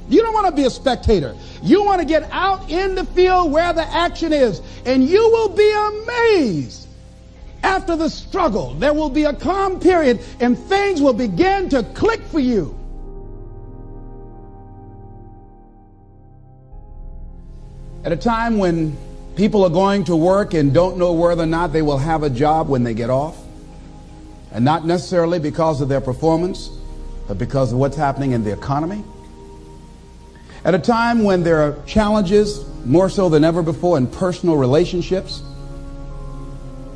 You don't want to be a spectator. You want to get out in the field where the action is, and you will be amazed. After the struggle, there will be a calm period, and things will begin to click for you. At a time when people are going to work and don't know whether or not they will have a job when they get off, and not necessarily because of their performance, but because of what's happening in the economy. At a time when there are challenges, more so than ever before, in personal relationships.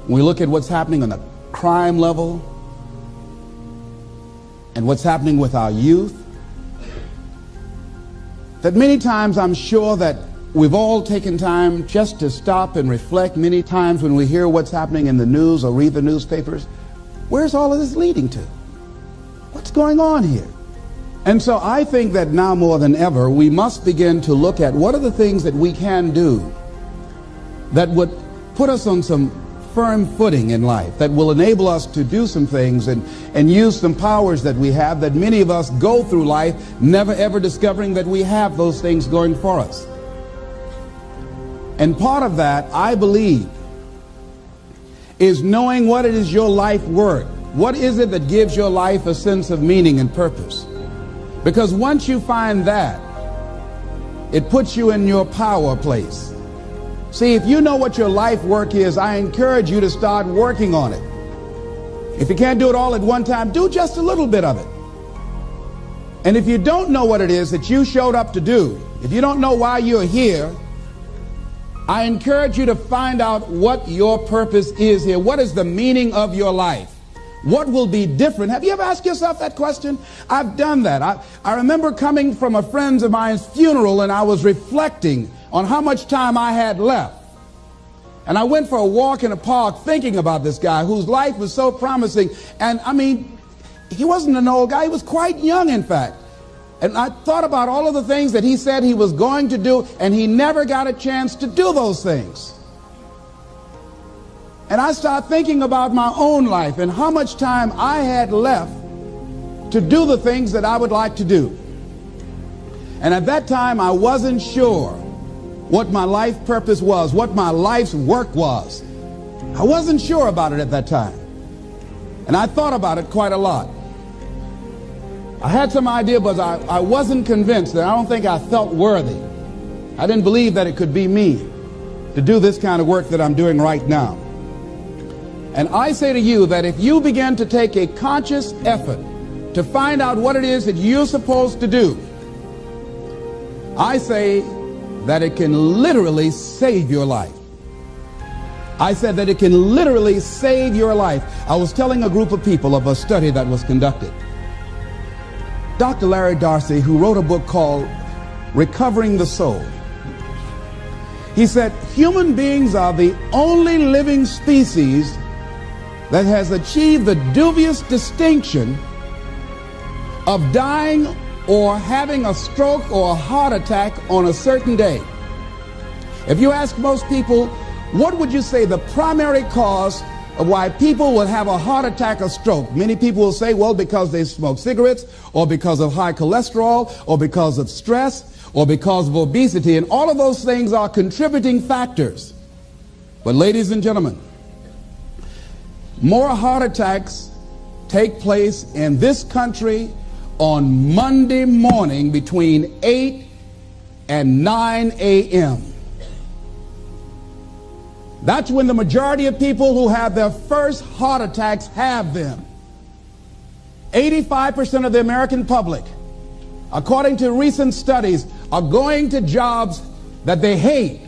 We look at what's happening on the crime level and what's happening with our youth. That many times I'm sure that we've all taken time just to stop and reflect. Many times when we hear what's happening in the news or read the newspapers, where's all of this leading to? What's going on here? And so I think that now more than ever, we must begin to look at what are the things that we can do that would put us on some firm footing in life, that will enable us to do some things and use some powers that we have, that many of us go through life never ever discovering that we have those things going for us. And part of that, I believe, is knowing what it is your life worth. What is it that gives your life a sense of meaning and purpose? Because once you find that, it puts you in your power place. See, if you know what your life work is, I encourage you to start working on it. If you can't do it all at one time, do just a little bit of it. And if you don't know what it is that you showed up to do, if you don't know why you're here, I encourage you to find out what your purpose is here. What is the meaning of your life? What will be different? Have you ever asked yourself that question? I've done that. I remember coming from a friend of mine's funeral, and I was reflecting on how much time I had left. And I went for a walk in a park thinking about this guy whose life was so promising. And I mean, he wasn't an old guy. He was quite young, in fact. And I thought about all of the things that he said he was going to do, and he never got a chance to do those things. And I started thinking about my own life and how much time I had left to do the things that I would like to do. And at that time, I wasn't sure what my life purpose was, what my life's work was. I wasn't sure about it at that time. And I thought about it quite a lot. I had some idea, but I wasn't convinced, that I don't think I felt worthy. I didn't believe that it could be me to do this kind of work that I'm doing right now. And I say to you that if you begin to take a conscious effort to find out what it is that you're supposed to do, I say that it can literally save your life. I said that it can literally save your life. I was telling a group of people of a study that was conducted. Dr. Larry Darcy, who wrote a book called Recovering the Soul, he said human beings are the only living species that has achieved the dubious distinction of dying or having a stroke or a heart attack on a certain day. If you ask most people, what would you say the primary cause of why people will have a heart attack or stroke? Many people will say, well, because they smoke cigarettes, or because of high cholesterol, or because of stress, or because of obesity. And all of those things are contributing factors. But ladies and gentlemen, more heart attacks take place in this country on Monday morning between 8 and 9 a.m. That's when the majority of people who have their first heart attacks have them. 85% of the American public, according to recent studies, are going to jobs that they hate,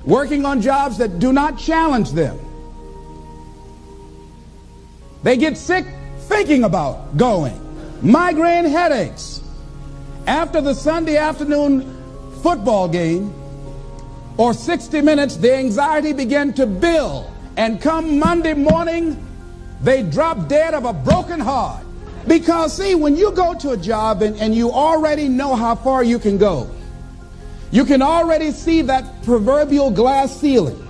working on jobs that do not challenge them. They get sick thinking about going. Migraine headaches. After the Sunday afternoon football game or 60 minutes, the anxiety began to build. And come Monday morning, they drop dead of a broken heart. Because, see, when you go to a job and you already know how far you can go, you can already see that proverbial glass ceiling.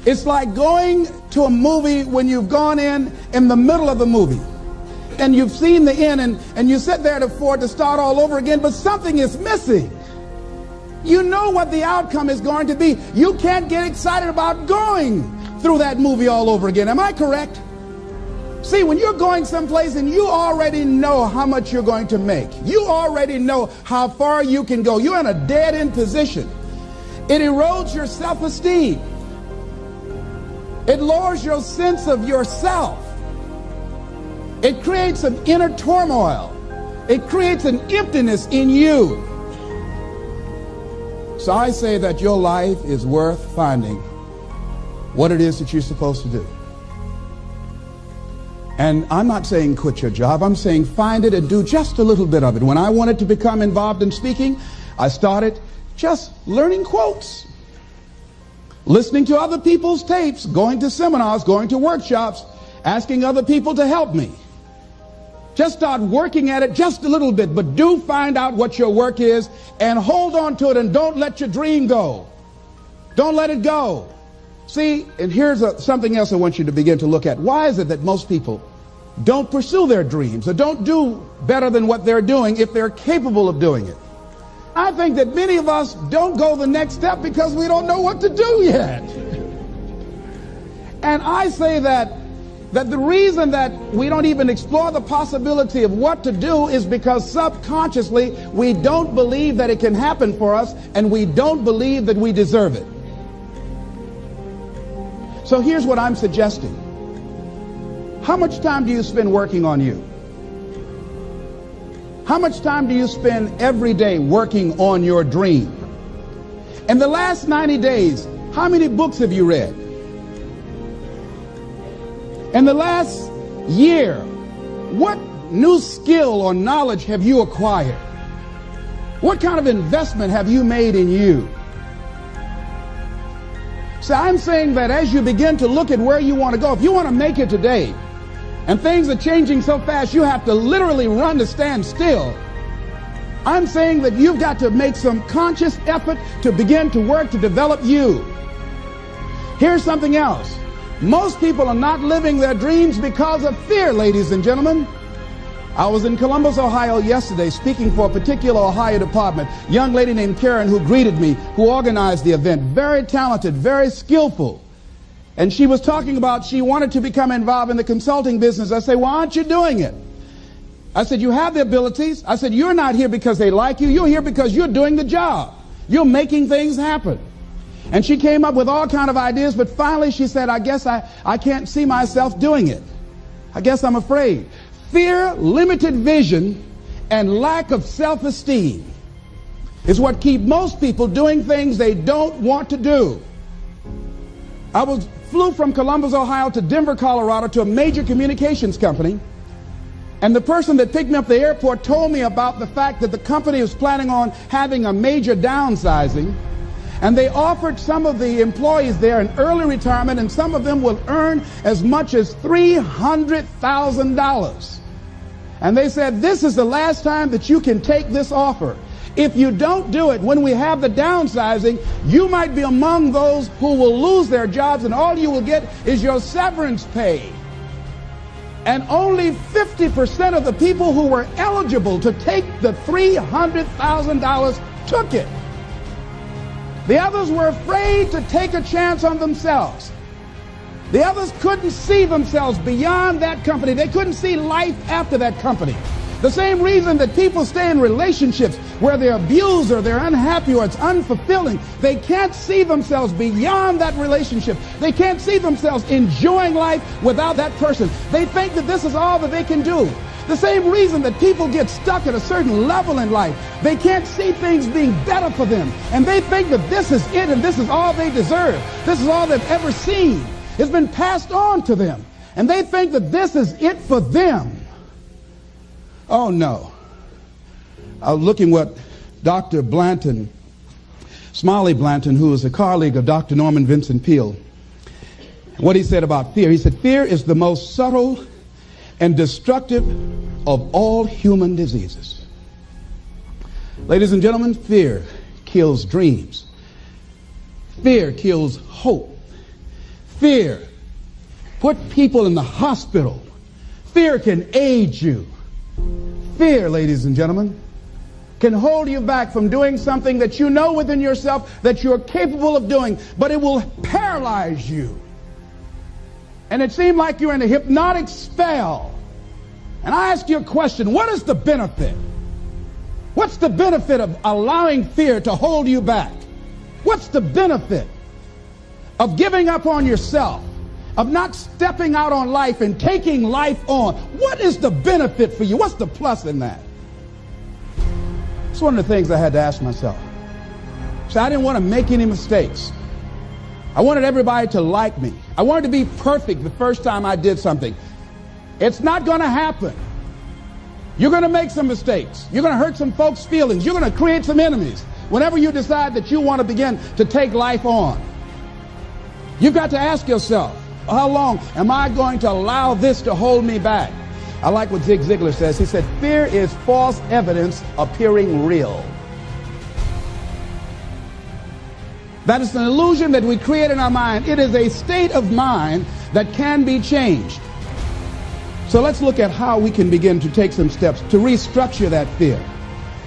It's like going to a movie when you've gone in the middle of the movie. and you've seen the end, and you sit there to start all over again, but something is missing. You know what the outcome is going to be. You can't get excited about going through that movie all over again. Am I correct? See, when you're going someplace and you already know how much you're going to make, you already know how far you can go, you're in a dead-end position. It erodes your self-esteem. It lowers your sense of yourself. It creates an inner turmoil. It creates an emptiness in you. So I say that your life is worth finding what it is that you're supposed to do. And I'm not saying quit your job. I'm saying find it and do just a little bit of it. When I wanted to become involved in speaking, I started just learning quotes, listening to other people's tapes, going to seminars, going to workshops, asking other people to help me. Just start working at it just a little bit, but do find out what your work is and hold on to it, and don't let your dream go. Don't let it go. See, and here's something else I want you to begin to look at. Why is it that most people don't pursue their dreams or don't do better than what they're doing if they're capable of doing it? I think that many of us don't go the next step because we don't know what to do yet. And I say that the reason that we don't even explore the possibility of what to do is because subconsciously we don't believe that it can happen for us, and we don't believe that we deserve it. So here's what I'm suggesting. How much time do you spend working on you? How much time do you spend every day working on your dream? In the last 90 days, how many books have you read? In the last year, what new skill or knowledge have you acquired? What kind of investment have you made in you? So I'm saying that as you begin to look at where you want to go, if you want to make it today, and things are changing so fast you have to literally run to stand still, I'm saying that you've got to make some conscious effort to begin to work to develop you. Here's something else. Most people are not living their dreams because of fear, ladies and gentlemen. I was in Columbus, Ohio yesterday speaking for a particular Ohio department. A young lady named Karen who greeted me, who organized the event, very talented, very skillful. And she was talking about she wanted to become involved in the consulting business. I said, why aren't you doing it? I said, you have the abilities. I said, you're not here because they like you. You're here because you're doing the job. You're making things happen. And she came up with all kinds of ideas, but finally she said, I guess I can't see myself doing it. I guess I'm afraid. Fear, limited vision, and lack of self-esteem is what keep most people doing things they don't want to do. I flew from Columbus, Ohio to Denver, Colorado to a major communications company. And the person that picked me up at the airport told me about the fact that the company was planning on having a major downsizing. And they offered some of the employees there an early retirement, and some of them will earn as much as $300,000. And they said, this is the last time that you can take this offer. If you don't do it when we have the downsizing, you might be among those who will lose their jobs, and all you will get is your severance pay. And only 50% of the people who were eligible to take the $300,000 took it. The others were afraid to take a chance on themselves. The others couldn't see themselves beyond that company. They couldn't see life after that company. The same reason that people stay in relationships where they're abused or they're unhappy or it's unfulfilling. They can't see themselves beyond that relationship. They can't see themselves enjoying life without that person. They think that this is all that they can do. The same reason that people get stuck at a certain level in life. They can't see things being better for them. And they think that this is it and this is all they deserve. This is all they've ever seen. It's been passed on to them. And they think that this is it for them. Oh, no. I was looking what Dr. Blanton, Smiley Blanton, who is a colleague of Dr. Norman Vincent Peale, what he said about fear. He said, fear is the most subtle and destructive of all human diseases. Ladies and gentlemen, fear kills dreams. Fear kills hope. Fear put people in the hospital. Fear can aid you. Fear, ladies and gentlemen, can hold you back from doing something that you know within yourself that you're capable of doing, but it will paralyze you. And it seemed like you're in a hypnotic spell. And I ask you a question, what is the benefit? What's the benefit of allowing fear to hold you back? What's the benefit of giving up on yourself, of not stepping out on life and taking life on? What is the benefit for you? What's the plus in that? It's one of the things I had to ask myself. So I didn't want to make any mistakes. I wanted everybody to like me. I wanted to be perfect the first time I did something. It's not going to happen. You're going to make some mistakes. You're going to hurt some folks' feelings. You're going to create some enemies whenever you decide that you want to begin to take life on. You've got to ask yourself, how long am I going to allow this to hold me back? I like what Zig Ziglar says. He said, fear is false evidence appearing real. That is an illusion that we create in our mind. It is a state of mind that can be changed. So let's look at how we can begin to take some steps to restructure that fear,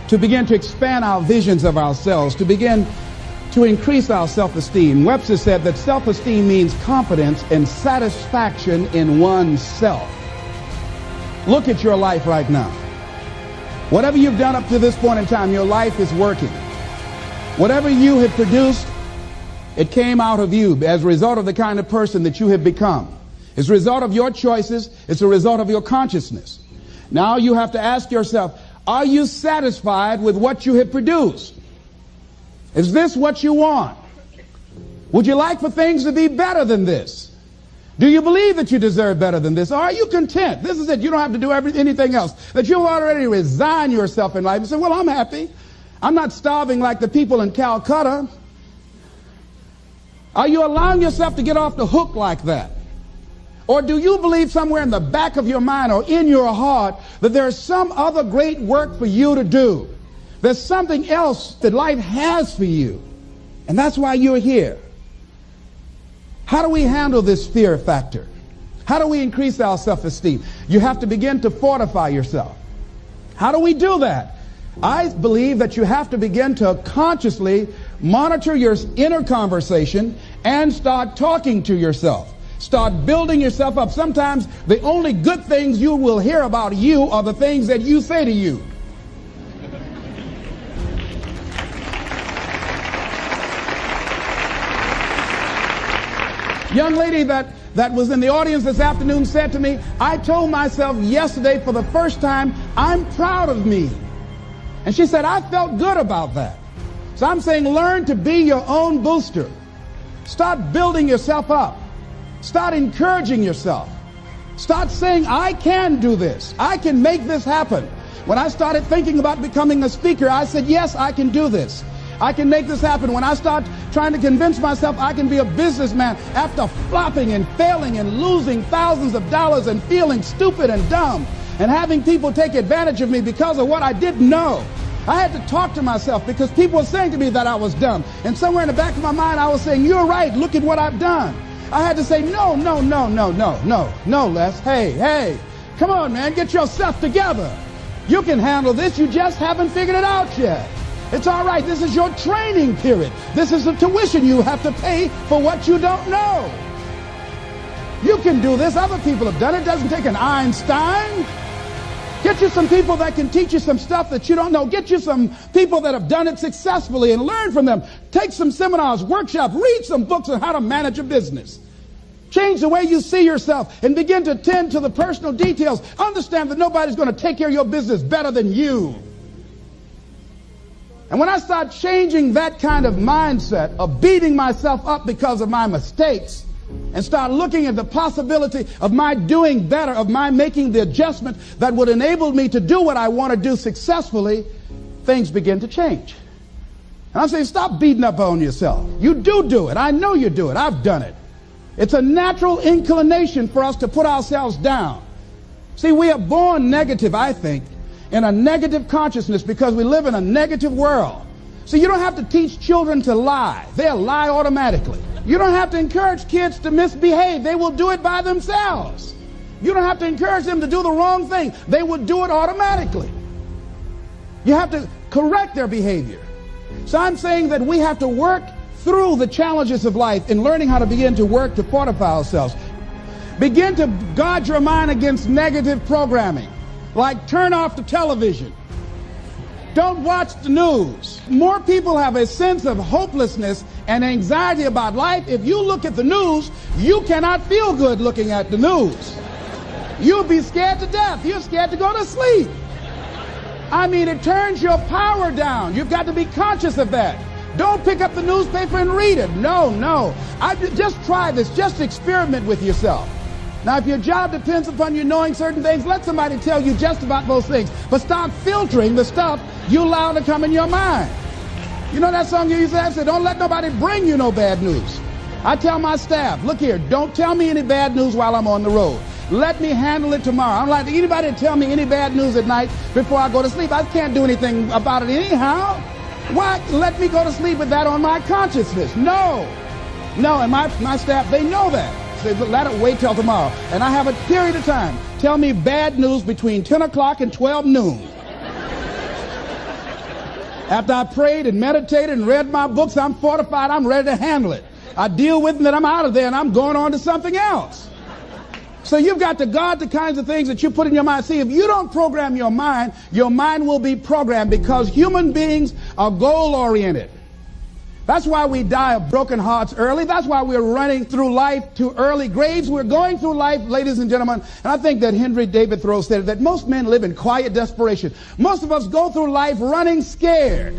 to begin to expand our visions of ourselves, to begin to increase our self-esteem. Webster said that self-esteem means confidence and satisfaction in oneself. Look at your life right now. Whatever you've done up to this point in time, your life is working. Whatever you have produced, it came out of you as a result of the kind of person that you have become. It's a result of your choices. It's a result of your consciousness. Now you have to ask yourself, are you satisfied with what you have produced? Is this what you want? Would you like for things to be better than this? Do you believe that you deserve better than this? Or are you content? This is it. You don't have to do anything else. That you'll already resign yourself in life and say, well, I'm happy. I'm not starving like the people in Calcutta. Are you allowing yourself to get off the hook like that? Or do you believe somewhere in the back of your mind or in your heart that there's some other great work for you to do? There's something else that life has for you. And that's why you're here. How do we handle this fear factor? How do we increase our self-esteem? You have to begin to fortify yourself. How do we do that? I believe that you have to begin to consciously monitor your inner conversation and start talking to yourself. Start building yourself up. Sometimes the only good things you will hear about you are the things that you say to you. Young lady that was in the audience this afternoon said to me, I told myself yesterday for the first time, I'm proud of me. And she said, I felt good about that. So I'm saying learn to be your own booster. Start building yourself up. Start encouraging yourself. Start saying, I can do this. I can make this happen. When I started thinking about becoming a speaker, I said, yes, I can do this. I can make this happen. When I start trying to convince myself I can be a businessman after flopping and failing and losing thousands of dollars and feeling stupid and dumb and having people take advantage of me because of what I didn't know. I had to talk to myself because people were saying to me that I was dumb. And somewhere in the back of my mind, I was saying, you're right. Look at what I've done. I had to say, no, Les. Hey, come on, man. Get yourself together. You can handle this. You just haven't figured it out yet. It's all right. This is your training period. This is the tuition you have to pay for what you don't know. You can do this. Other people have done it. It doesn't take an Einstein. Get you some people that can teach you some stuff that you don't know. Get you some people that have done it successfully and learn from them. Take some seminars, workshops, read some books on how to manage a business. Change the way you see yourself and begin to tend to the personal details. Understand that nobody's going to take care of your business better than you. And when I start changing that kind of mindset of beating myself up because of my mistakes and start looking at the possibility of my doing better, of my making the adjustment that would enable me to do what I want to do successfully, things begin to change. And I'm saying, stop beating up on yourself. You do it. I know you do it. I've done it. It's a natural inclination for us to put ourselves down. See, we are born negative, I think, in a negative consciousness because we live in a negative world. So you don't have to teach children to lie. They'll lie automatically. You don't have to encourage kids to misbehave. They will do it by themselves. You don't have to encourage them to do the wrong thing. They would do it automatically. You have to correct their behavior. So I'm saying that we have to work through the challenges of life in learning how to begin to work to fortify ourselves. Begin to guard your mind against negative programming, like turn off the television. Don't watch the news. More people have a sense of hopelessness and anxiety about life. If you look at the news, you cannot feel good looking at the news. You'll be scared to death. You're scared to go to sleep. I mean, it turns your power down. You've got to be conscious of that. Don't pick up the newspaper and read it. No. Just try this. Just experiment with yourself. Now, if your job depends upon you knowing certain things, let somebody tell you just about those things. But stop filtering the stuff you allow to come in your mind. You know that song you used to have? Say, don't let nobody bring you no bad news. I tell my staff, look here, don't tell me any bad news while I'm on the road. Let me handle it tomorrow. I don't like anybody to tell me any bad news at night before I go to sleep. I can't do anything about it anyhow. Why let me go to sleep with that on my consciousness? No, and my staff, they know that. Say, let it wait till tomorrow. And I have a period of time. Tell me bad news between 10 o'clock and 12 noon. After I prayed and meditated and read my books, I'm fortified, I'm ready to handle it. I deal with it, and then I'm out of there, and I'm going on to something else. So you've got to guard the kinds of things that you put in your mind. See, if you don't program your mind will be programmed, because human beings are goal-oriented. That's why we die of broken hearts early. That's why we're running through life to early graves. We're going through life, ladies and gentlemen. And I think that Henry David Thoreau said that most men live in quiet desperation. Most of us go through life running scared.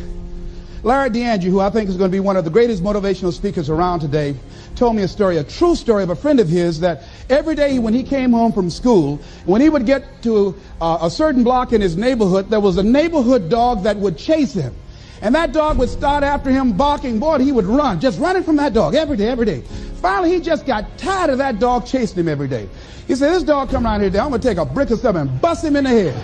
Larry DeAndre, who I think is going to be one of the greatest motivational speakers around today, told me a true story of a friend of his, that every day when he came home from school, when he would get to a certain block in his neighborhood, there was a neighborhood dog that would chase him. And that dog would start after him barking. Boy, he would run, just running from that dog every day. Finally, he just got tired of that dog chasing him every day. He said, this dog come around here today, I'm going to take a brick or something and bust him in the head.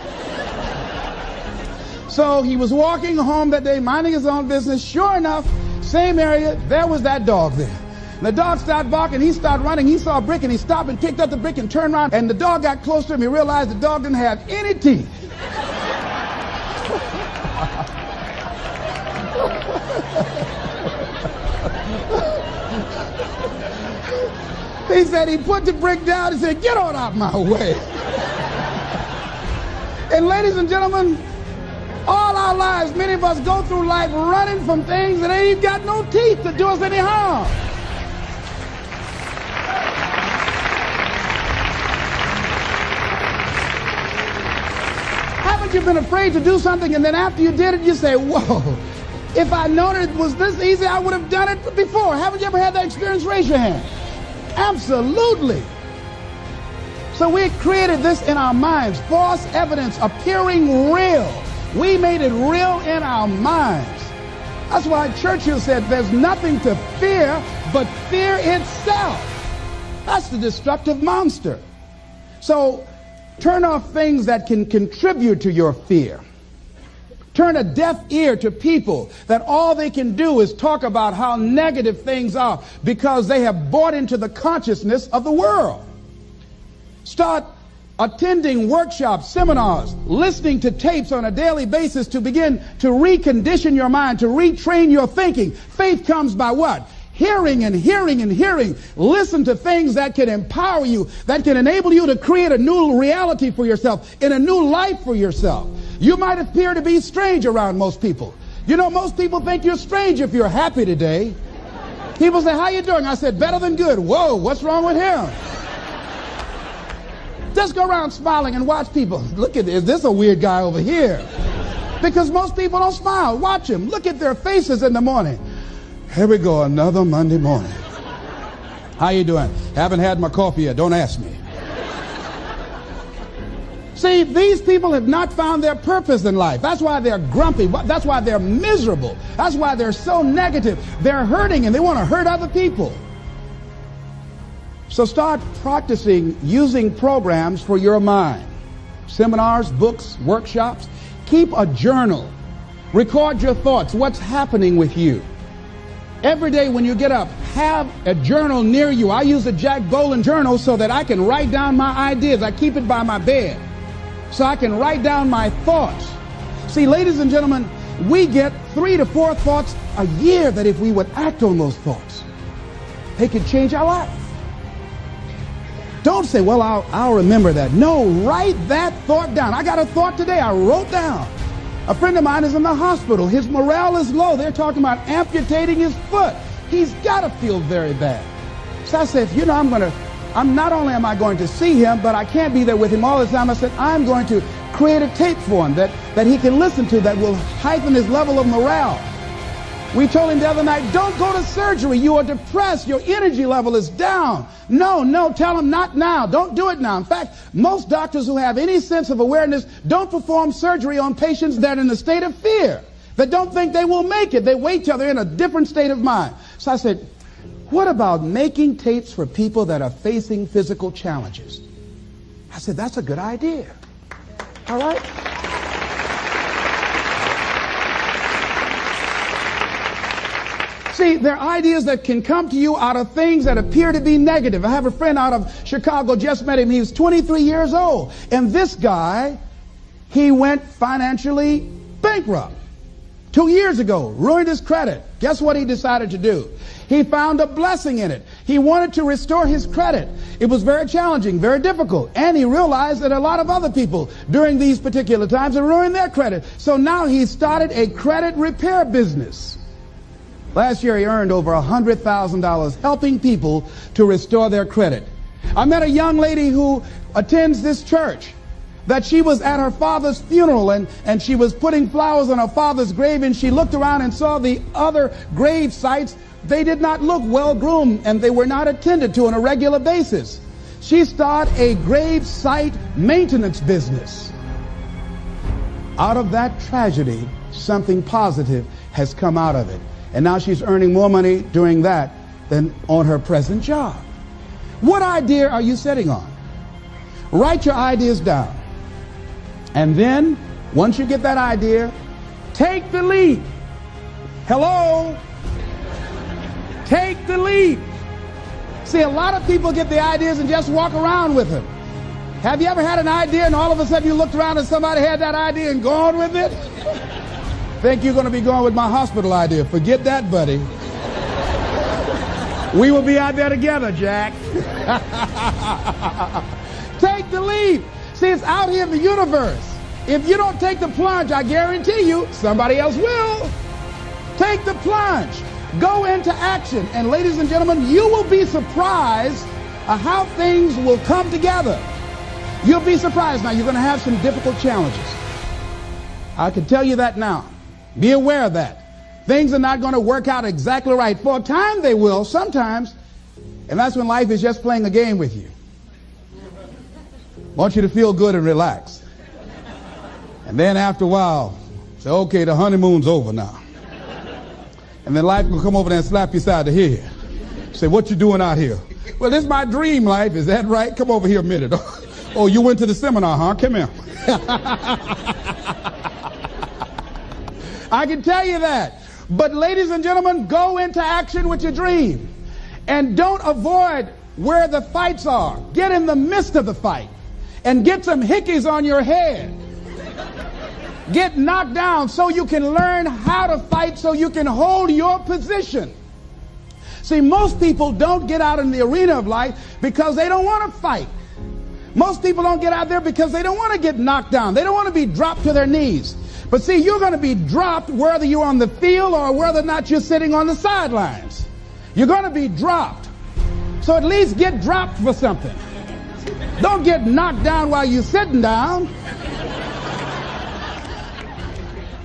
So he was walking home that day, minding his own business. Sure enough, same area, there was that dog there. And the dog started barking, he started running, he saw a brick, and he stopped and picked up the brick and turned around. And the dog got close to him, he realized the dog didn't have any teeth. He said he put the brick down and said, get on out my way. And ladies and gentlemen, all our lives, many of us go through life running from things that ain't got no teeth to do us any harm. Haven't you been afraid to do something, and then after you did it, you say, whoa, if I'd known it was this easy, I would have done it before. Haven't you ever had that experience? Raise your hand. Absolutely. So we created this in our minds, false evidence appearing real. We made it real in our minds. That's why Churchill said there's nothing to fear but fear itself. That's the destructive monster. So turn off things that can contribute to your fear. Turn a deaf ear to people that all they can do is talk about how negative things are, because they have bought into the consciousness of the world. Start attending workshops, seminars, listening to tapes on a daily basis to begin to recondition your mind, to retrain your thinking. Faith comes by what? Hearing and hearing and hearing. Listen to things that can empower you, that can enable you to create a new reality for yourself, in a new life for yourself. You might appear to be strange around most people. You know, most people think you're strange if you're happy today. People say, how you doing? I said, better than good. Whoa, what's wrong with him? Just go around smiling and watch people. Look at this. Is this a weird guy over here? Because most people don't smile. Watch them. Look at their faces in the morning. Here we go, another Monday morning. How you doing? Haven't had my coffee yet. Don't ask me. See, these people have not found their purpose in life. That's why they're grumpy. That's why they're miserable. That's why they're so negative. They're hurting and they want to hurt other people. So start practicing using programs for your mind. Seminars, books, workshops. Keep a journal. Record your thoughts. What's happening with you? Every day when you get up, have a journal near you. I use a Jack Boland journal so that I can write down my ideas. I keep it by my bed so I can write down my thoughts. See, ladies and gentlemen, we get 3 to 4 thoughts a year that if we would act on those thoughts, they could change our life. Don't say, well, I'll remember that. No, write that thought down. I got a thought today I wrote down. A friend of mine is in the hospital. His morale is low. They're talking about amputating his foot. He's got to feel very bad. So I said, you know, not only am I going to see him, but I can't be there with him all the time. I said, I'm going to create a tape for him that he can listen to that will heighten his level of morale. We told him the other night, don't go to surgery. You are depressed. Your energy level is down. No, tell him not now. Don't do it now. In fact, most doctors who have any sense of awareness don't perform surgery on patients that are in a state of fear, that don't think they will make it. They wait till they're in a different state of mind. So I said, what about making tapes for people that are facing physical challenges? I said, that's a good idea. All right? See, there are ideas that can come to you out of things that appear to be negative. I have a friend out of Chicago, just met him. He was 23 years old. And this guy, he went financially bankrupt 2 years ago, ruined his credit. Guess what he decided to do? He found a blessing in it. He wanted to restore his credit. It was very challenging, very difficult. And he realized that a lot of other people during these particular times had ruined their credit. So now he started a credit repair business. Last year he earned over $100,000 helping people to restore their credit. I met a young lady who attends this church, that she was at her father's funeral and she was putting flowers on her father's grave, and she looked around and saw the other grave sites. They did not look well groomed and they were not attended to on a regular basis. She started a grave site maintenance business. Out of that tragedy, something positive has come out of it. And now she's earning more money doing that than on her present job. What idea are you sitting on? Write your ideas down. And then, once you get that idea, take the leap. Hello? Take the leap. See, a lot of people get the ideas and just walk around with them. Have you ever had an idea and all of a sudden you looked around and somebody had that idea and gone with it? Think you're going to be going with my hospital idea. Forget that, buddy. We will be out there together, Jack. Take the leap. See, it's out here in the universe. If you don't take the plunge, I guarantee you, somebody else will. Take the plunge. Go into action. And ladies and gentlemen, you will be surprised at how things will come together. You'll be surprised. Now, you're going to have some difficult challenges. I can tell you that now. Be aware of that. Things are not going to work out exactly right. For a time they will, sometimes. And that's when life is just playing a game with you. Want you to feel good and relax. And then after a while, say, okay, the honeymoon's over now. And then life will come over there and slap you side the head. Say, what you doing out here? Well, this is my dream life. Is that right? Come over here a minute. Oh, you went to the seminar, huh? Come here. I can tell you that. But ladies and gentlemen, go into action with your dream. And don't avoid where the fights are. Get in the midst of the fight. And get some hickeys on your head. Get knocked down so you can learn how to fight, so you can hold your position. See, most people don't get out in the arena of life because they don't want to fight. Most people don't get out there because they don't want to get knocked down. They don't want to be dropped to their knees. But see, you're going to be dropped whether you're on the field or whether or not you're sitting on the sidelines. You're going to be dropped. So at least get dropped for something. Don't get knocked down while you're sitting down.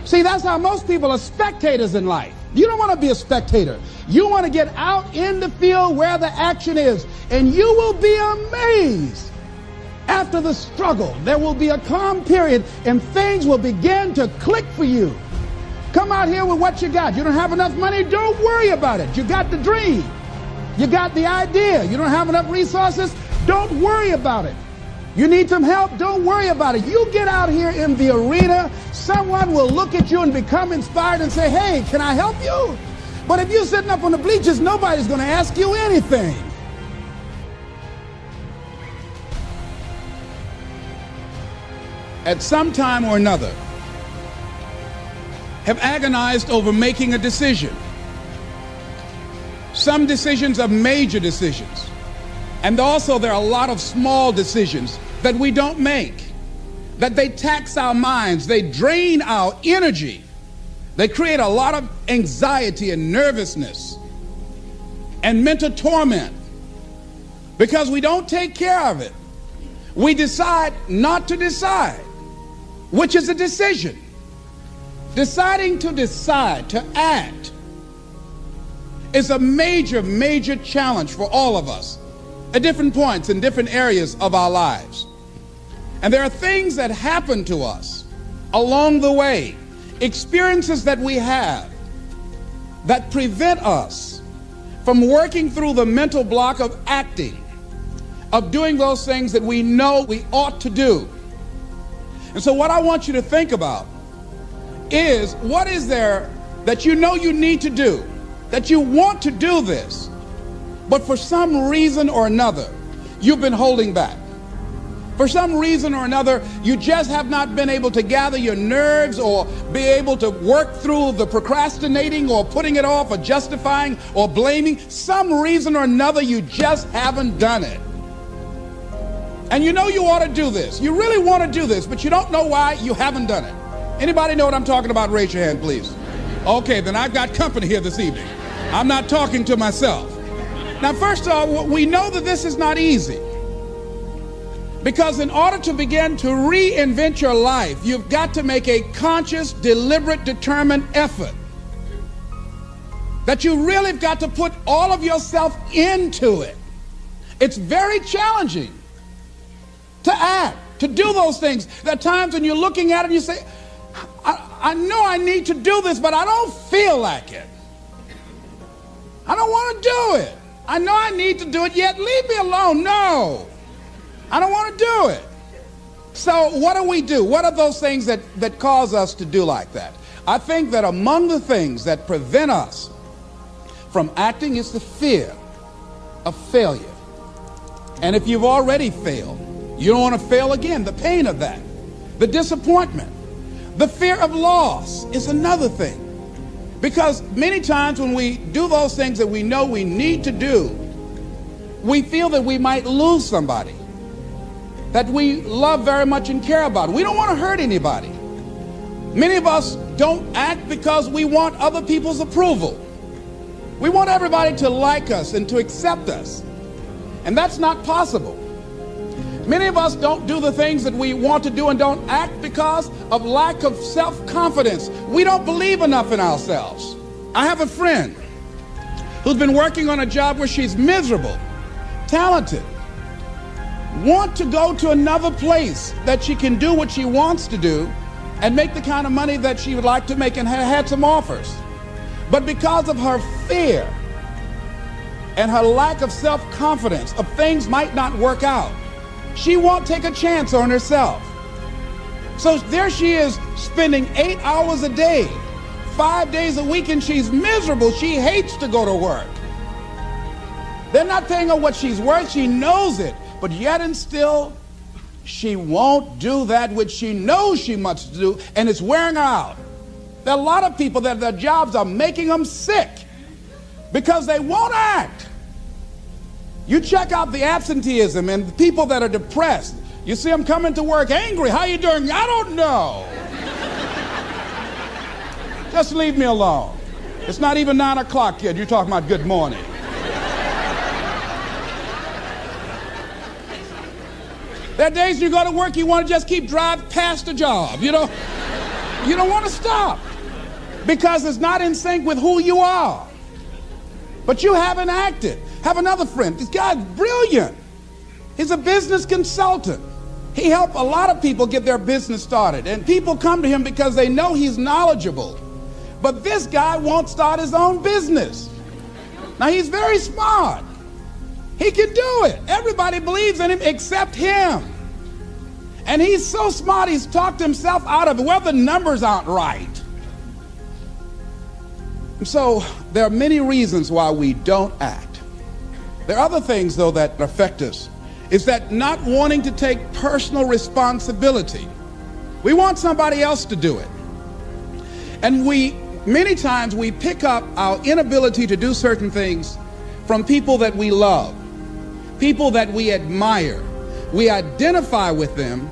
See, that's how most people are spectators in life. You don't want to be a spectator. You want to get out in the field where the action is. And you will be amazed. After the struggle, there will be a calm period and things will begin to click for you. Come out here with what you got. You don't have enough money? Don't worry about it. You got the dream. You got the idea. You don't have enough resources? Don't worry about it. You need some help? Don't worry about it. You get out here in the arena, someone will look at you and become inspired and say, hey, can I help you? But if you're sitting up on the bleachers, nobody's going to ask you anything. At some time or another, have agonized over making a decision. Some decisions are major decisions. And also there are a lot of small decisions that we don't make, that they tax our minds, they drain our energy, they create a lot of anxiety and nervousness and mental torment because we don't take care of it. We decide not to decide, which is a decision. Deciding to decide, to act, is a major, major challenge for all of us at different points in different areas of our lives. And there are things that happen to us along the way, experiences that we have that prevent us from working through the mental block of acting, of doing those things that we know we ought to do. And so what I want you to think about is, what is there that you know you need to do, that you want to do this, but for some reason or another, you've been holding back. For some reason or another, you just have not been able to gather your nerves or be able to work through the procrastinating or putting it off or justifying or blaming. Some reason or another, you just haven't done it. And you know you ought to do this. You really want to do this, but you don't know why you haven't done it. Anybody know what I'm talking about? Raise your hand, please. Okay, then I've got company here this evening. I'm not talking to myself. Now, first of all, we know that this is not easy. Because in order to begin to reinvent your life, you've got to make a conscious, deliberate, determined effort. That you really have got to put all of yourself into it. It's very challenging to act, to do those things. There are times when you're looking at it and you say, I know I need to do this, but I don't feel like it. I don't want to do it. I know I need to do it, yet leave me alone. No, I don't want to do it. So what do we do? What are those things that cause us to do like that? I think that among the things that prevent us from acting is the fear of failure. And if you've already failed, you don't want to fail again. The pain of that, the disappointment, the fear of loss is another thing. Because many times when we do those things that we know we need to do, we feel that we might lose somebody that we love very much and care about. We don't want to hurt anybody. Many of us don't act because we want other people's approval. We want everybody to like us and to accept us. And that's not possible. Many of us don't do the things that we want to do and don't act because of lack of self-confidence. We don't believe enough in ourselves. I have a friend who's been working on a job where she's miserable, talented, want to go to another place that she can do what she wants to do and make the kind of money that she would like to make, and had some offers. But because of her fear and her lack of self-confidence of things might not work out, she won't take a chance on herself. So there she is spending 8 hours a day, 5 days a week, and she's miserable. She hates to go to work. They're not paying her what she's worth. She knows it. But yet and still, she won't do that which she knows she must do, and it's wearing her out. There are a lot of people that their jobs are making them sick because they won't act. You check out the absenteeism and the people that are depressed. You see them coming to work angry. How you doing? I don't know. Just leave me alone. It's not even 9 o'clock yet. You're talking about good morning. There are days you go to work, you want to just keep driving past the job. You don't want to stop because it's not in sync with who you are. But you haven't acted. Have another friend. This guy's brilliant. He's a business consultant. He helped a lot of people get their business started. And people come to him because they know he's knowledgeable. But this guy won't start his own business. Now, he's very smart. He can do it. Everybody believes in him except him. And he's so smart, he's talked himself out of it. Well, the numbers aren't right. So there are many reasons why we don't act. There are other things, though, that affect us. Is that not wanting to take personal responsibility. We want somebody else to do it. And many times we pick up our inability to do certain things from people that we love, people that we admire. We identify with them,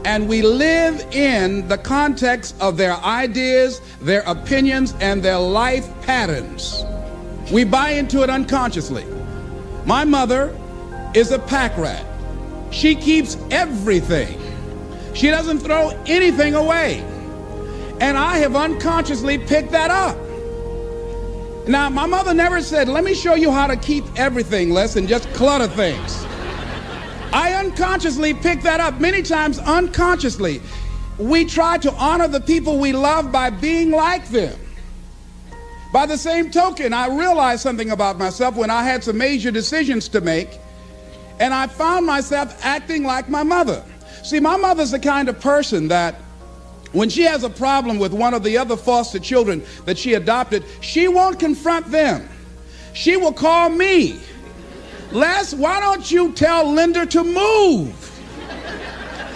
and we live in the context of their ideas, their opinions, and their life patterns. We buy into it unconsciously. My mother is a pack rat. She keeps everything. She doesn't throw anything away. And I have unconsciously picked that up. Now, my mother never said, let me show you how to keep everything, Les, and just clutter things. I unconsciously picked that up. Many times unconsciously, we try to honor the people we love by being like them. By the same token, I realized something about myself when I had some major decisions to make, and I found myself acting like my mother. See, my mother's the kind of person that when she has a problem with one of the other foster children that she adopted, she won't confront them. She will call me. Les, why don't you tell Linda to move?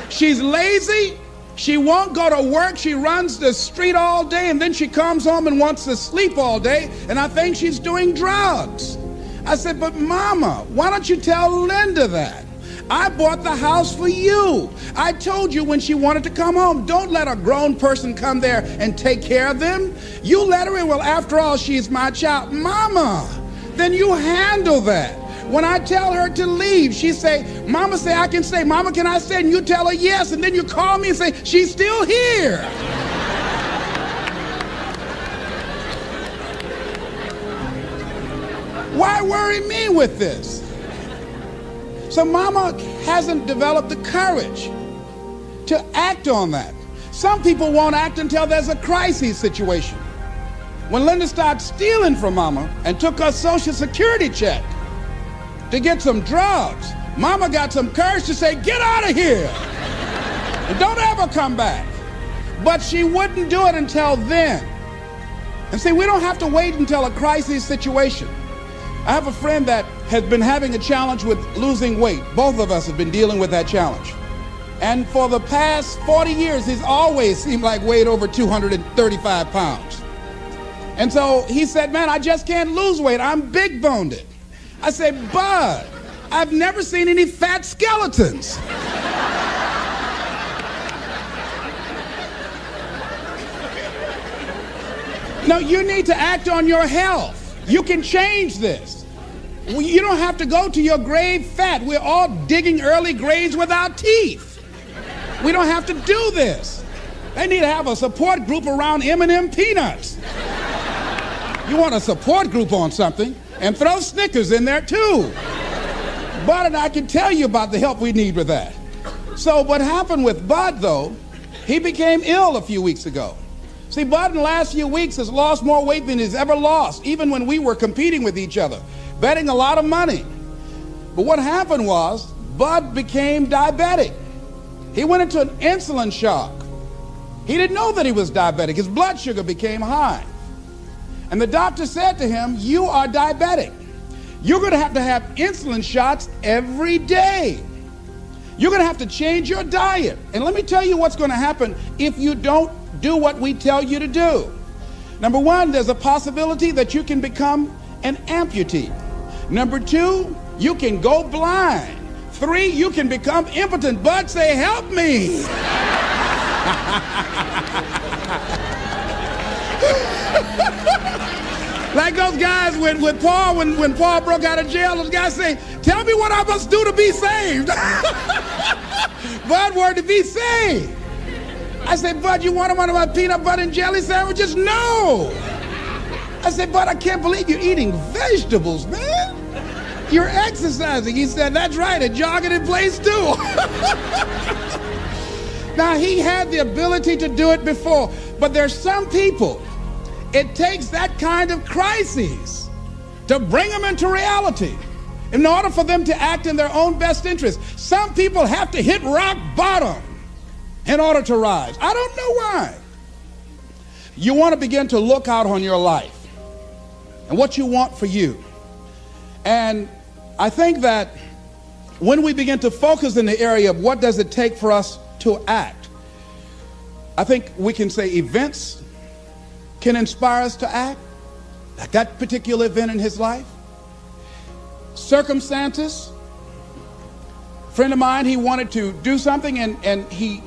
She's lazy. She won't go to work. She runs the street all day, and then she comes home and wants to sleep all day, and I think she's doing drugs. I said, but Mama, why don't you tell Linda that? I bought the house for you. I told you when she wanted to come home, don't let a grown person come there and take care of them. You let her in. Well, after all, she's my child. Mama, then you handle that. When I tell her to leave, she say, Mama say I can stay. Mama, can I stay? And you tell her yes, and then you call me and say, she's still here. Why worry me with this? So Mama hasn't developed the courage to act on that. Some people won't act until there's a crisis situation. When Linda started stealing from Mama and took her Social Security check to get some drugs, Mama got some courage to say, get out of here and don't ever come back. But she wouldn't do it until then. And see, we don't have to wait until a crisis situation. I have a friend that has been having a challenge with losing weight. Both of us have been dealing with that challenge. And for the past 40 years, he's always seemed like weighed over 235 pounds. And so he said, man, I just can't lose weight. I'm big boned. I said, Bud, I've never seen any fat skeletons. No, you need to act on your health. You can change this. You don't have to go to your grave fat. We're all digging early graves with our teeth. We don't have to do this. They need to have a support group around M&M peanuts. You want a support group on something, and throw Snickers in there too. Bud and I can tell you about the help we need with that. So what happened with Bud, though, he became ill a few weeks ago. See, Bud in the last few weeks has lost more weight than he's ever lost, even when we were competing with each other, betting a lot of money. But what happened was, Bud became diabetic. He went into an insulin shock. He didn't know that he was diabetic. His blood sugar became high. And the doctor said to him, you are diabetic. You're going to have insulin shots every day. You're going to have to change your diet. And let me tell you what's going to happen if you don't do what we tell you to do. Number one, there's a possibility that you can become an amputee. Number two, you can go blind. Three, you can become impotent. Bud, say, help me. Like those guys with Paul, when Paul broke out of jail, those guys say, tell me what I must do to be saved. Bud wanted to be saved. I said, Bud, you want one of my peanut butter and jelly sandwiches? No. I said, Bud, I can't believe you're eating vegetables, man. You're exercising. He said, that's right, and jogging in place too. Now, he had the ability to do it before, but there's some people, it takes that kind of crisis to bring them into reality in order for them to act in their own best interest. Some people have to hit rock bottom in order to rise. I don't know why. You want to begin to look out on your life. and what you want for you. And I think that when we begin to focus in the area of what does it take for us to act, I think we can say events can inspire us to act, like that particular event in his life. Circumstances. A friend of mine, he wanted to do something and he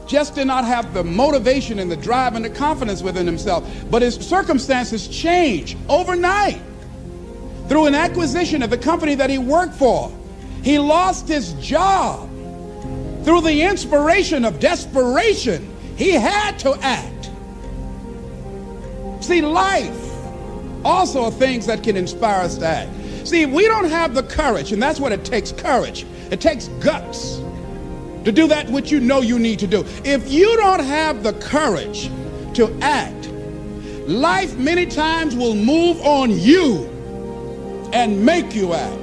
just did not have the motivation and the drive and the confidence within himself. But his circumstances changed overnight through an acquisition of the company that he worked for. He lost his job through the inspiration of desperation. He had to act. See, life also are things that can inspire us to act. See, if we don't have the courage, and that's what it takes, courage. It takes guts to do that which you know you need to do. If you don't have the courage to act, life many times will move on you and make you act.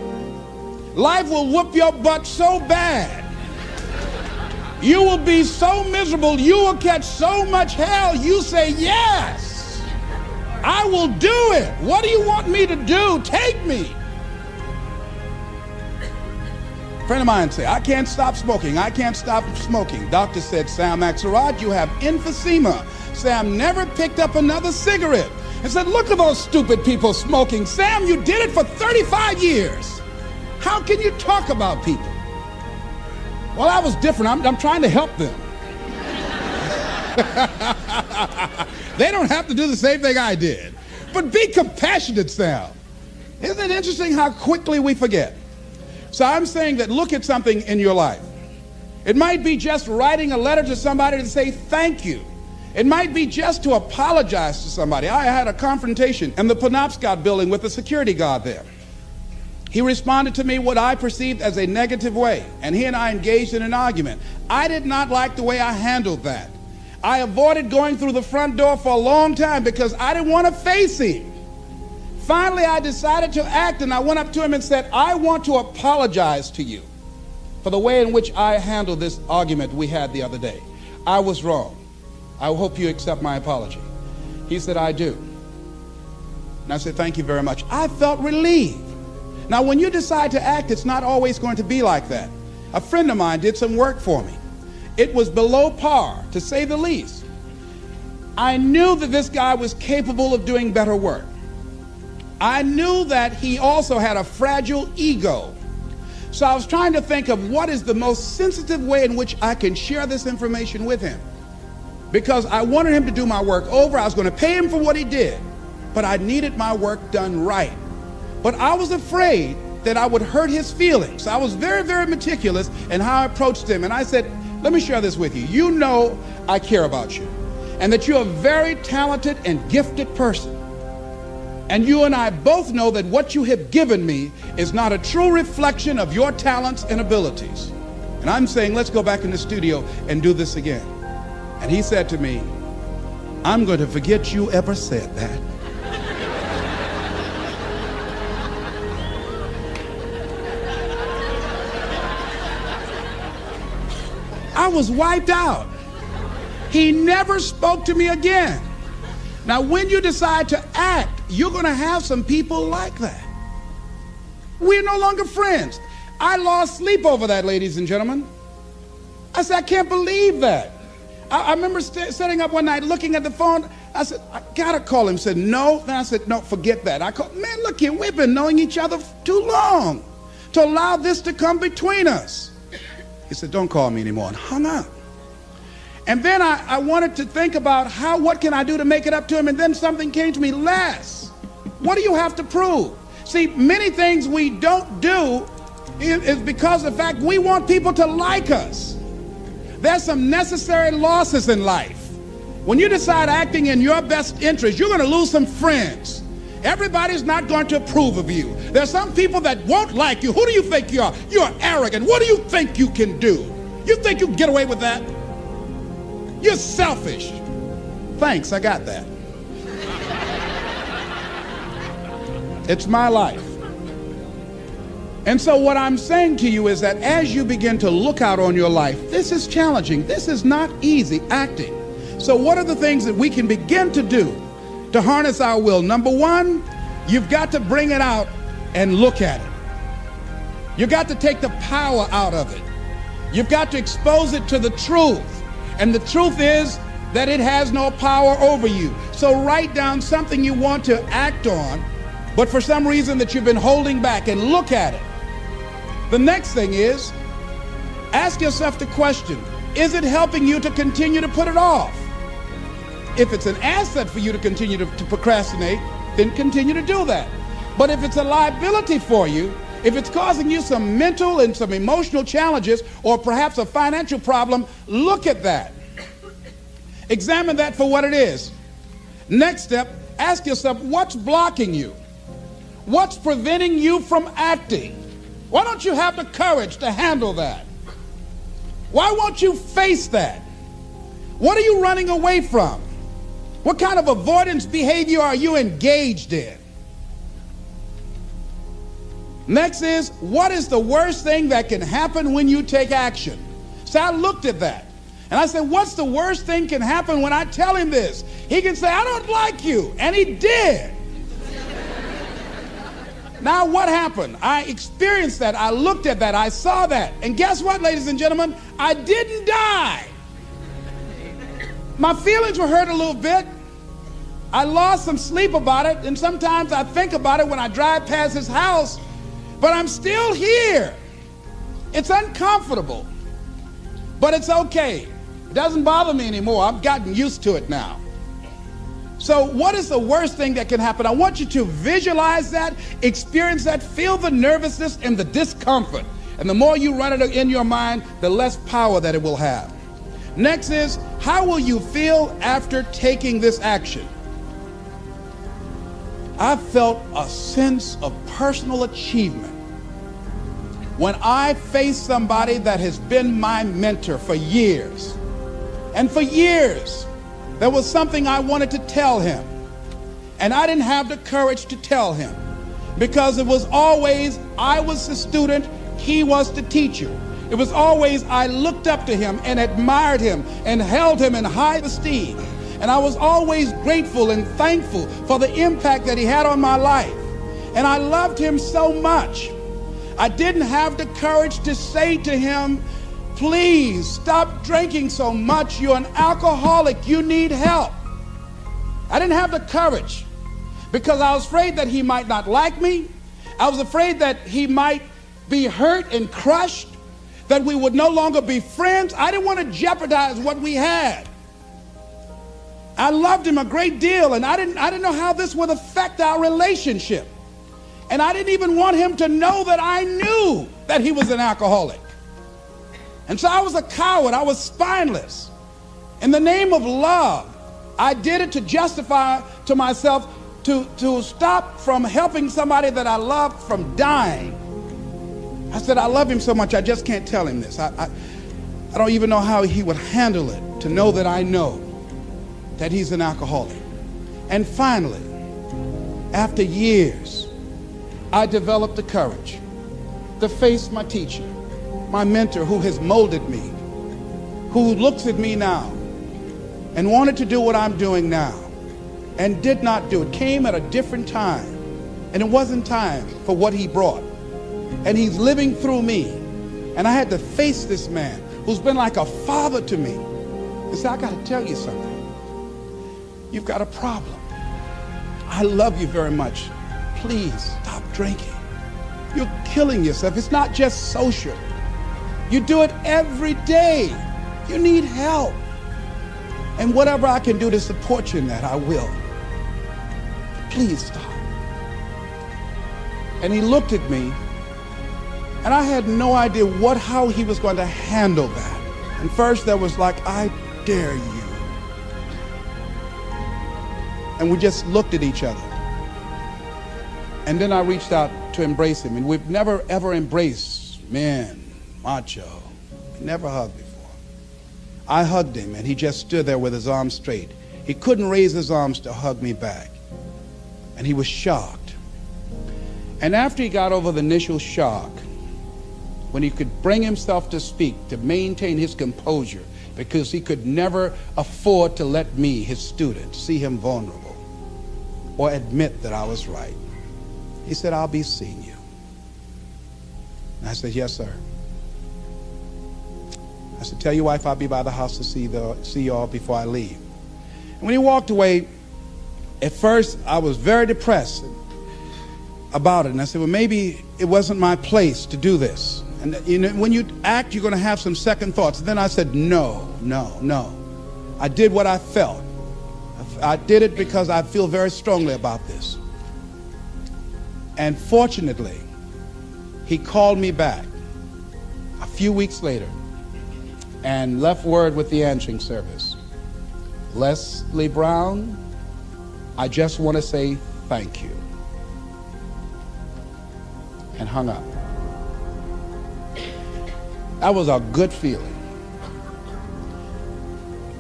Life will whoop your butt so bad. You will be so miserable, you will catch so much hell, you say, yes, I will do it. What do you want me to do? Take me. A friend of mine said, I can't stop smoking. I can't stop smoking. Doctor said, Sam Axelrod, you have emphysema. Sam never picked up another cigarette. And said, look at those stupid people smoking. Sam, you did it for 35 years. How can you talk about people? Well, I was different. I'm trying to help them. They don't have to do the same thing I did. But be compassionate, Sam. Isn't it interesting how quickly we forget? So I'm saying that look at something in your life. It might be just writing a letter to somebody to say thank you. It might be just to apologize to somebody. I had a confrontation in the Penobscot building with a security guard there. He responded to me what I perceived as a negative way, and he and I engaged in an argument. I did not like the way I handled that. I avoided going through the front door for a long time because I didn't want to face him. Finally, I decided to act, and I went up to him and said, I want to apologize to you for the way in which I handled this argument we had the other day. I was wrong. I hope you accept my apology. He said, I do. And I said, thank you very much. I felt relieved. Now, when you decide to act, it's not always going to be like that. A friend of mine did some work for me. It was below par, to say the least. I knew that this guy was capable of doing better work. I knew that he also had a fragile ego. So I was trying to think of what is the most sensitive way in which I can share this information with him. Because I wanted him to do my work over. I was going to pay him for what he did, but I needed my work done right. But I was afraid that I would hurt his feelings. I was very, very meticulous in how I approached him. And I said, let me share this with you. You know I care about you, and that you're a very talented and gifted person. And you and I both know that what you have given me is not a true reflection of your talents and abilities. And I'm saying, let's go back in the studio and do this again. And he said to me, I'm going to forget you ever said that. I was wiped out. He never spoke to me again. Now, when you decide to act, you're going to have some people like that. We're no longer friends. I lost sleep over that, ladies and gentlemen. I said, I can't believe that. I remember sitting up one night looking at the phone. I said, I got to call him. He said, no. Then I said, no, forget that. I called, man, look here, we've been knowing each other too long to allow this to come between us. He said, don't call me anymore, and hung up. And then I wanted to think about what can I do to make it up to him? And then something came to me, Les, what do you have to prove? See, many things we don't do is because of the fact we want people to like us. There's some necessary losses in life. When you decide acting in your best interest, you're going to lose some friends. Everybody's not going to approve of you. There's some people that won't like you. Who do you think you are? You're arrogant. What do you think you can do? You think you can get away with that? You're selfish. Thanks, I got that. It's my life. And so what I'm saying to you is that as you begin to look out on your life, this is challenging. This is not easy acting. So what are the things that we can begin to do to harness our will? Number one, You've got to bring it out and look at it. You've got to take the power out of it. You've got to expose it to the truth. And the truth is that it has no power over you. So write down something you want to act on, but for some reason that you've been holding back, and look at it. The next thing is, ask yourself the question, is it helping you to continue to put it off? If it's an asset for you to continue to procrastinate, then continue to do that. But if it's a liability for you, if it's causing you some mental and some emotional challenges, or perhaps a financial problem, look at that. Examine that for what it is. Next step, ask yourself, what's blocking you? What's preventing you from acting? Why don't you have the courage to handle that? Why won't you face that? What are you running away from? What kind of avoidance behavior are you engaged in? Next is, what is the worst thing that can happen when you take action? So I looked at that. And I said, what's the worst thing can happen when I tell him this? He can say, I don't like you. And he did. Now what happened? I experienced that. I looked at that. I saw that. And guess what, ladies and gentlemen? I didn't die. My feelings were hurt a little bit. I lost some sleep about it. And sometimes I think about it when I drive past his house. But I'm still here. It's uncomfortable. But it's okay. It doesn't bother me anymore. I've gotten used to it now. So what is the worst thing that can happen? I want you to visualize that, experience that, feel the nervousness and the discomfort. And the more you run it in your mind, the less power that it will have. Next is, how will you feel after taking this action? I felt a sense of personal achievement when I faced somebody that has been my mentor for years. And for years, there was something I wanted to tell him, and I didn't have the courage to tell him, because it was always, I was the student, he was the teacher. It was always, I looked up to him and admired him and held him in high esteem. And I was always grateful and thankful for the impact that he had on my life. And I loved him so much. I didn't have the courage to say to him, please stop drinking so much. You're an alcoholic. You need help. I didn't have the courage because I was afraid that he might not like me. I was afraid that he might be hurt and crushed, that we would no longer be friends. I didn't want to jeopardize what we had. I loved him a great deal, and I didn't know how this would affect our relationship. And I didn't even want him to know that I knew that he was an alcoholic. And so I was a coward. I was spineless. In the name of love, I did it to justify to myself to stop from helping somebody that I loved from dying. I said, I love him so much, I just can't tell him this. I don't even know how he would handle it, to know that I know that he's an alcoholic. And finally, after years, I developed the courage to face my teacher, my mentor, who has molded me, who looks at me now and wanted to do what I'm doing now and did not do it. Came at a different time, and it wasn't time for what he brought. And he's living through me. And I had to face this man who's been like a father to me and say, I got to tell you something. You've got a problem. I love you very much. Please stop drinking. You're killing yourself. It's not just social. You do it every day. You need help. And whatever I can do to support you in that, I will. Please stop. And he looked at me, and I had no idea how he was going to handle that. And first there was like, I dare you. And we just looked at each other. And then I reached out to embrace him. And we've never, ever embraced men, macho. We never hugged before. I hugged him, and he just stood there with his arms straight. He couldn't raise his arms to hug me back. And he was shocked. And after he got over the initial shock, when he could bring himself to speak, to maintain his composure, because he could never afford to let me, his student, see him vulnerable or admit that I was right. He said, I'll be seeing you. And I said, yes, sir. I said, tell your wife I'll be by the house to see you all before I leave. And when he walked away, at first I was very depressed about it. And I said, well, maybe it wasn't my place to do this. And you know, when you act, you're going to have some second thoughts. And then I said, no. I did what I felt. I did it because I feel very strongly about this. And fortunately, he called me back a few weeks later and left word with the answering service. Leslie Brown, I just want to say thank you. And hung up. That was a good feeling.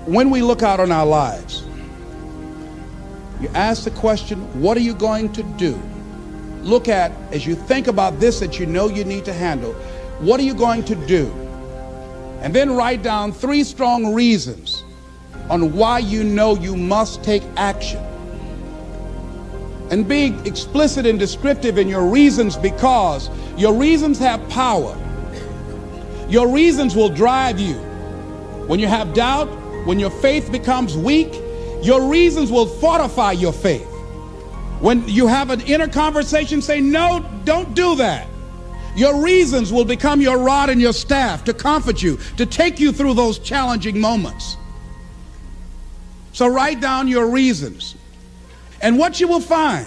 When we look out on our lives, you ask the question, what are you going to do? Look at, as you think about this that you know you need to handle, what are you going to do? And then write down 3 strong reasons on why you know you must take action. And be explicit and descriptive in your reasons, because your reasons have power. Your reasons will drive you. When you have doubt, when your faith becomes weak, your reasons will fortify your faith. When you have an inner conversation, say, no, don't do that. Your reasons will become your rod and your staff to comfort you, to take you through those challenging moments. So write down your reasons. And what you will find,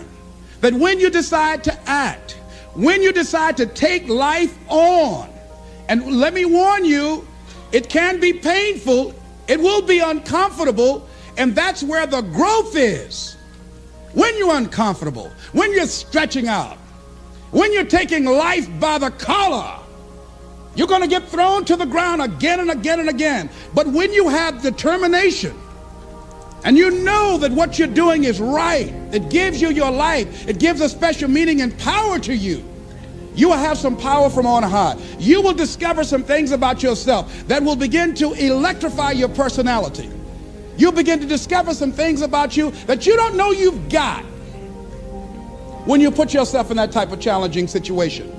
that when you decide to act, when you decide to take life on, and let me warn you, it can be painful, it will be uncomfortable, and that's where the growth is. When you're uncomfortable, when you're stretching out, when you're taking life by the collar, you're going to get thrown to the ground again and again and again. But when you have determination, and you know that what you're doing is right, it gives you your life, it gives a special meaning and power to you, you will have some power from on high. You will discover some things about yourself that will begin to electrify your personality. You'll begin to discover some things about you that you don't know you've got when you put yourself in that type of challenging situation.